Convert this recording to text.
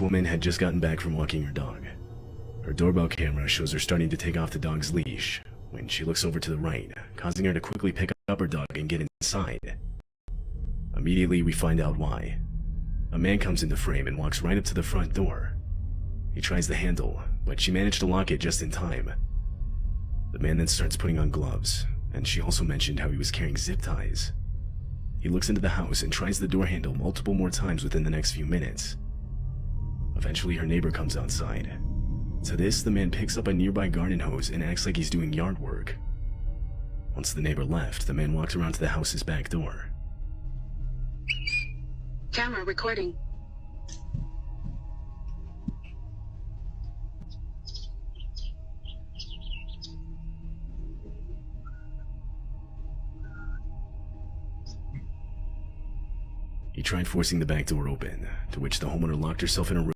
woman had just gotten back from walking her dog. Her doorbell camera shows her starting to take off the dog's leash when she looks over to the right, causing her to quickly pick up her dog and get inside. Immediately, we find out why. A man comes into frame and walks right up to the front door. He tries the handle, but she managed to lock it just in time. The man then starts putting on gloves, and she also mentioned how he was carrying zip ties. He looks into the house and tries the door handle multiple more times within the next few minutes. Eventually, her neighbor comes outside. To this, the man picks up a nearby garden hose and acts like he's doing yard work. Once the neighbor left, the man walked around to the house's back door. Camera recording. He tried forcing the back door open, to which the homeowner locked herself in a room